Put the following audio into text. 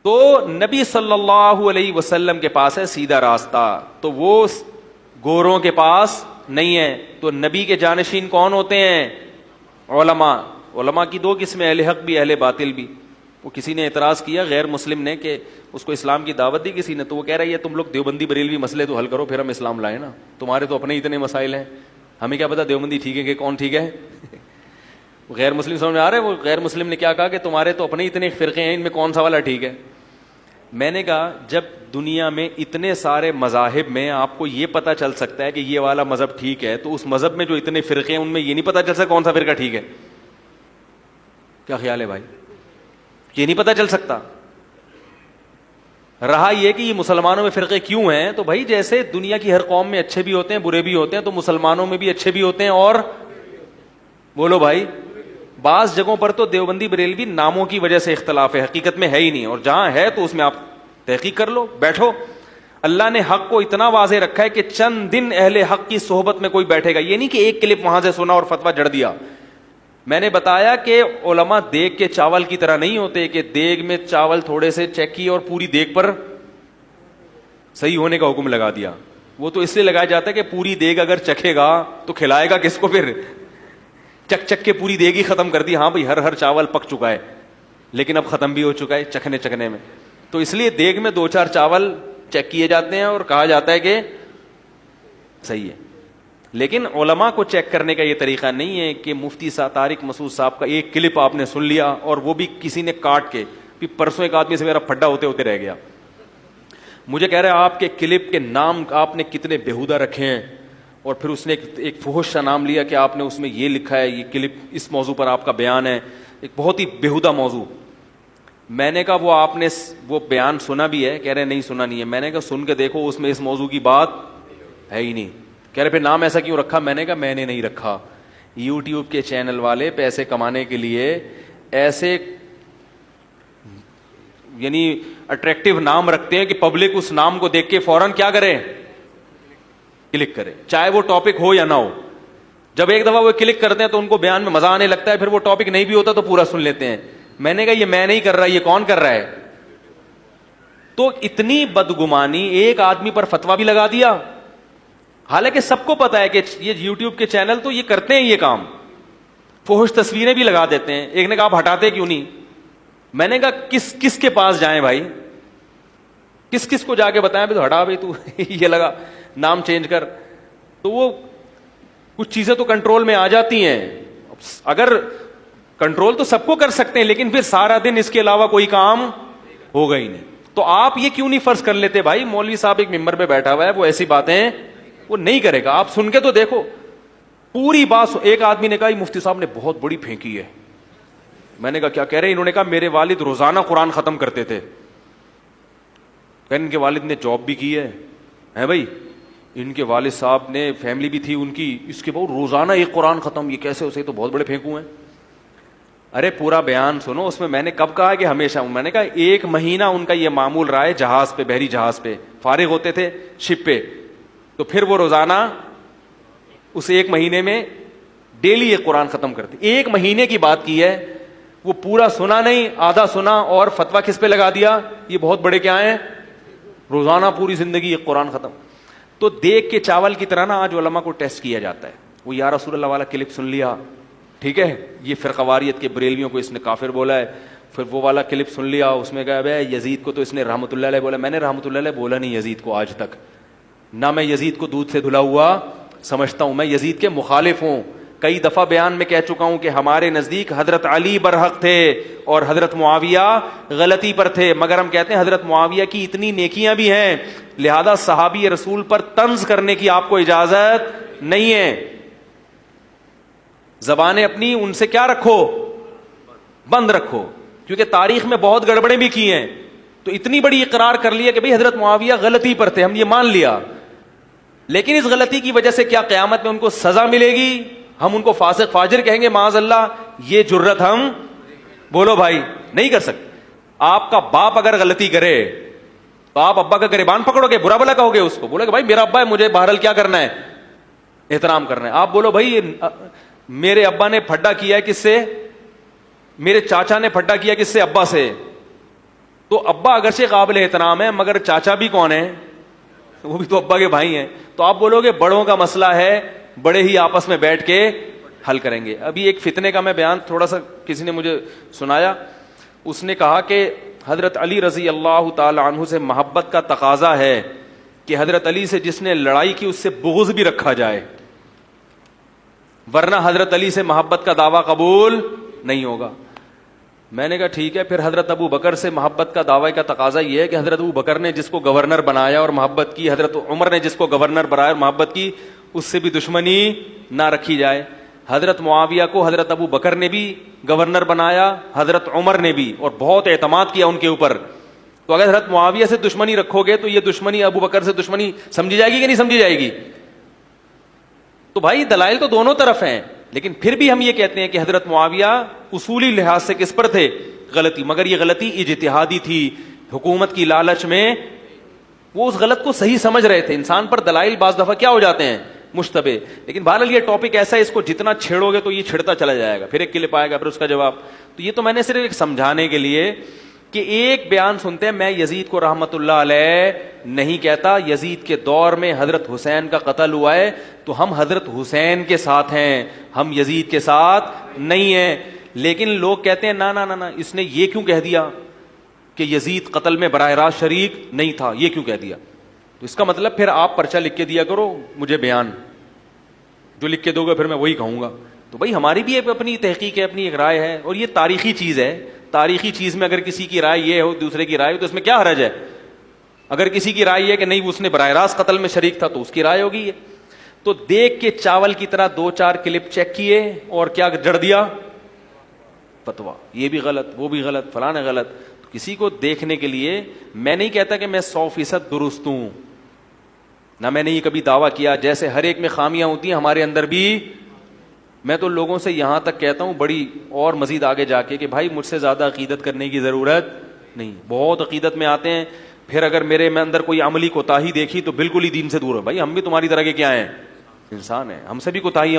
تو نبی صلی اللہ علیہ وسلم کے پاس ہے سیدھا راستہ, تو وہ گوروں کے پاس نہیں ہے. تو نبی کے جانشین کون ہوتے ہیں؟ علماء. علماء کی دو قسمیں, اہل حق بھی اہل باطل بھی. وہ کسی نے اعتراض کیا غیر مسلم نے کہ اس کو اسلام کی دعوت دی کسی نے, تو وہ کہہ رہی ہے تم لوگ دیوبندی بریلوی مسئلے تو حل کرو پھر ہم اسلام لائیں نا, تمہارے تو اپنے اتنے مسائل ہیں, ہمیں کیا پتا دیوبندی ٹھیک ہے کہ کون ٹھیک ہے. غیر مسلم سمجھ میں آ رہا ہے وہ غیر مسلم نے کیا کہا کہ تمہارے تو اپنے اتنے فرقے ہیں, ان میں کون سا والا ٹھیک ہے. میں نے کہا جب دنیا میں اتنے سارے مذاہب میں آپ کو یہ پتا چل سکتا ہے کہ یہ والا مذہب ٹھیک ہے, تو اس مذہب میں جو اتنے فرقے ہیں ان میں یہ نہیں پتا چل سکتا کون سا فرقہ ٹھیک ہے؟ کیا خیال ہے بھائی؟ یہ نہیں پتا چل سکتا. رہا یہ کہ یہ مسلمانوں میں فرقے کیوں ہیں, تو بھائی جیسے دنیا کی ہر قوم میں اچھے بھی ہوتے ہیں برے بھی ہوتے ہیں, تو مسلمانوں میں بھی اچھے بھی ہوتے ہیں اور بولو بھائی, بعض جگہوں پر تو دیوبندی بریلوی ناموں کی وجہ سے اختلاف ہے, حقیقت میں ہے ہی نہیں, اور جہاں ہے تو اس میں آپ تحقیق کر لو, بیٹھو. اللہ نے حق کو اتنا واضح رکھا ہے کہ چند دن اہل حق کی صحبت میں کوئی بیٹھے گا, یہ نہیں کہ ایک کلپ وہاں سے سنا اور فتویٰ جڑ دیا. میں نے بتایا کہ علماء دیگ کے چاول کی طرح نہیں ہوتے کہ دیگ میں چاول تھوڑے سے چیک کیے اور پوری دیگ پر صحیح ہونے کا حکم لگا دیا. وہ تو اس لیے لگایا جاتا ہے کہ پوری دیگ اگر چکھے گا تو کھلائے گا کس کو, پھر چک چک کے پوری دیگ ہی ختم کر دی. ہاں بھائی ہر چاول پک چکا ہے لیکن اب ختم بھی ہو چکا ہے چکھنے میں, تو اس لیے دیگ میں 2-4 چاول چیک کیے جاتے ہیں اور کہا جاتا ہے کہ صحیح ہے. لیکن علماء کو چیک کرنے کا یہ طریقہ نہیں ہے کہ مفتی صاحب طارق مسعود صاحب کا ایک کلپ آپ نے سن لیا اور وہ بھی کسی نے کاٹ کے, پرسوں ایک آدمی سے میرا پھڈا ہوتے ہوتے رہ گیا, مجھے کہہ رہے ہیں آپ کے کلپ کے نام آپ نے کتنے بےہودہ رکھے ہیں, اور پھر اس نے ایک فحش سا نام لیا کہ آپ نے اس میں یہ لکھا ہے, یہ کلپ اس موضوع پر آپ کا بیان ہے, ایک بہت ہی بےہودہ موضوع. میں نے کہا وہ آپ نے وہ بیان سنا بھی ہے؟ کہہ رہے نہیں سنا نہیں ہے. میں نے کہا سن کے دیکھو اس میں اس موضوع کی بات ہے ہی نہیں. کہہ رہے پھر نام ایسا کیوں رکھا؟ میں نے کہا میں نے نہیں رکھا, یوٹیوب کے چینل والے پیسے کمانے کے لیے ایسے یعنی اٹریکٹیو نام رکھتے ہیں کہ پبلک اس نام کو دیکھ کے فوراً کیا کرے, کلک کرے, چاہے وہ ٹاپک ہو یا نہ ہو. جب ایک دفعہ وہ کلک کرتے ہیں تو ان کو بیان میں مزہ آنے لگتا ہے, پھر وہ ٹاپک نہیں بھی ہوتا تو پورا سن لیتے ہیں. میں نے کہا یہ میں نہیں کر رہا, یہ کون کر رہا ہے؟ تو اتنی بدگمانی, ایک آدمی پر فتویٰ بھی لگا دیا, حالانکہ سب کو پتا ہے کہ یہ یوٹیوب کے چینل تو یہ کرتے ہیں یہ کام, فحش تصویریں بھی لگا دیتے ہیں. ایک نے کہا آپ ہٹاتے کیوں نہیں؟ میں نے کہا کس کے پاس جائیں بھائی, کس کو جا کے بتائیں بھی تو ہٹا بھائی تو یہ لگا نام چینج کر. تو وہ کچھ چیزیں تو کنٹرول میں آ جاتی ہیں. اگر کنٹرول تو سب کو کر سکتے ہیں, لیکن پھر سارا دن اس کے علاوہ کوئی کام ہوگا ہی نہیں. تو آپ یہ کیوں نہیں فرض کر لیتے بھائی مولوی صاحب ایک ممبر پہ بیٹھا ہوا ہے, وہ ایسی باتیں وہ نہیں کرے گا, آپ سن کے تو دیکھو پوری بات. ایک آدمی نے کہا مفتی صاحب نے بہت بڑی پھینکی ہے. میں نے کہا کیا کہہ رہے ہیں؟ انہوں نے کہا میرے والد روزانہ قرآن ختم کرتے تھے. ان کے والد نے جاب بھی کی ہے بھائی, ان کے والد صاحب نے فیملی بھی تھی ان کی, اس کے بعد روزانہ ایک قرآن ختم, یہ کیسے اسے تو بہت بڑے پھینکو ہیں. ارے پورا بیان سنو, اس میں میں نے کب کہا کہ ہمیشہ, میں نے کہا 1 مہینہ ان کا یہ معمول رہا ہے جہاز پہ, بحری جہاز پہ فارغ ہوتے تھے شپ پہ, تو پھر وہ روزانہ اس 1 مہینے میں ڈیلی ایک قرآن ختم کرتے. 1 مہینے کی بات کی ہے, وہ پورا سنا نہیں, آدھا سنا اور فتویٰ کس پہ لگا دیا, یہ بہت بڑے کیا ہیں, روزانہ پوری زندگی ایک قرآن ختم. تو دیکھ کے چاول کی طرح نا آج علماء کو ٹیسٹ کیا جاتا ہے. وہ یا رسول اللہ والا کلپ سن لیا, ٹھیک ہے, یہ فرقواریت کے بریلویوں کو اس نے کافر بولا ہے. پھر وہ والا کلپ سن لیا, اس میں کہا بھائی یزید کو تو اس نے رحمۃ اللہ علیہ بولا. میں نے رحمۃ اللہ علیہ بولا نہیں یزید کو آج تک, نہ میں یزید کو دودھ سے دھلا ہوا سمجھتا ہوں, میں یزید کے مخالف ہوں. کئی دفعہ بیان میں کہہ چکا ہوں کہ ہمارے نزدیک حضرت علی برحق تھے اور حضرت معاویہ غلطی پر تھے, مگر ہم کہتے ہیں حضرت معاویہ کی اتنی نیکیاں بھی ہیں, لہذا صحابی رسول پر طنز کرنے کی آپ کو اجازت نہیں ہے. زبانیں اپنی ان سے کیا رکھو, بند رکھو, کیونکہ تاریخ میں بہت گڑبڑیں بھی کی ہیں. تو اتنی بڑی اقرار کر لیا کہ بھئی حضرت معاویہ غلطی پر تھے, ہم یہ مان لیا, لیکن اس غلطی کی وجہ سے کیا قیامت میں ان کو سزا ملے گی؟ ہم ان کو فاسق فاجر کہیں گے معاذ اللہ؟ یہ جرت ہم بولو بھائی نہیں کر سکتے. آپ کا باپ اگر غلطی کرے تو آپ ابا کا گریبان پکڑو گے, برا بلا کہو گے اس کو, بولو گے بھائی میرا ابا ہے, مجھے بہرحال کیا کرنا ہے, احترام کرنا ہے. آپ بولو بھائی میرے ابا نے پھڈا کیا ہے کس سے, میرے چاچا نے پھڈا کیا کس سے, ابا سے, تو ابا اگرچہ قابل احترام ہے مگر چاچا بھی کون ہے؟ وہ بھی تو ابا کے بھائی ہیں. تو آپ بولو گے بڑوں کا مسئلہ ہے, بڑے ہی آپس میں بیٹھ کے حل کریں گے. ابھی ایک فتنے کا میں بیان تھوڑا سا کسی نے مجھے سنایا. اس نے کہا کہ حضرت علی رضی اللہ تعالی عنہ سے محبت کا تقاضا ہے کہ حضرت علی سے جس نے لڑائی کی اس سے بغض بھی رکھا جائے, ورنہ حضرت علی سے محبت کا دعویٰ قبول نہیں ہوگا. میں نے کہا ٹھیک ہے, پھر حضرت ابو بکر سے محبت کا دعوی کا تقاضا یہ ہے کہ حضرت ابو بکر نے جس کو گورنر بنایا اور محبت کی, حضرت عمر نے جس کو گورنر بنایا اور محبت کی, اس سے بھی دشمنی نہ رکھی جائے. حضرت معاویہ کو حضرت ابو بکر نے بھی گورنر بنایا, حضرت عمر نے بھی, اور بہت اعتماد کیا ان کے اوپر. تو اگر حضرت معاویہ سے دشمنی رکھو گے تو یہ دشمنی ابو بکر سے دشمنی سمجھی جائے گی کہ نہیں سمجھی جائے گی؟ تو بھائی دلائل تو دونوں طرف ہیں, لیکن پھر بھی ہم یہ کہتے ہیں کہ حضرت معاویہ اصولی لحاظ سے کس پر تھے؟ غلطی. مگر یہ غلطی اجتہادی تھی, حکومت کی لالچ میں وہ اس غلط کو صحیح سمجھ رہے تھے. انسان پر دلائل بعض دفعہ کیا ہو جاتے ہیں؟ مشتبہ. لیکن بہرحال یہ ٹاپک ایسا ہے, اس کو جتنا چھیڑو گے تو یہ چھڑتا چلا جائے گا, پھر ایک کلپ آئے گا, پھر اس کا جواب. تو یہ تو میں نے صرف ایک سمجھانے کے لیے کہ ایک بیان سنتے ہیں, میں یزید کو رحمت اللہ علیہ نہیں کہتا, یزید کے دور میں حضرت حسین کا قتل ہوا ہے تو ہم حضرت حسین کے ساتھ ہیں, ہم یزید کے ساتھ نہیں ہیں. لیکن لوگ کہتے ہیں نا نا نا نا, اس نے یہ کیوں کہہ دیا کہ یزید قتل میں براہ راست شریک نہیں تھا, یہ کیوں کہہ دیا؟ تو اس کا مطلب پھر آپ پرچہ لکھ کے دیا کرو مجھے, بیان جو لکھ کے دو گے پھر میں وہی کہوں گا. تو بھائی ہماری بھی اپنی تحقیق ہے, اپنی ایک رائے ہے, اور یہ تاریخی چیز ہے. تاریخی چیز میں اگر کسی کی رائے یہ ہو دوسرے کی رائے ہو تو اس میں کیا حرج ہے؟ اگر کسی کی رائے یہ کہ نہیں اس نے براہ راست قتل میں شریک تھا تو اس کی رائے ہوگی. تو دیکھ کے چاول کی طرح 2-4 کلپ چیک کیے اور کیا جڑ دیا فتوا, یہ بھی غلط, وہ بھی غلط, فلانا غلط. کسی کو دیکھنے کے لیے میں نہیں کہتا کہ میں 100% درست ہوں, نہ میں نے یہ کبھی دعویٰ کیا. جیسے ہر ایک میں خامیاں ہوتی ہیں ہمارے اندر بھی. میں تو لوگوں سے یہاں تک کہتا ہوں بڑی اور مزید آگے جا کے کہ بھائی مجھ سے زیادہ عقیدت کرنے کی ضرورت نہیں. بہت عقیدت میں آتے ہیں, پھر اگر میرے میں اندر کوئی عملی کوتاہی دیکھی تو بالکل ہی دین سے دور ہے. بھائی ہم بھی تمہاری طرح کے کیا ہیں؟ انسان ہیں, ہم سے بھی کوتاہی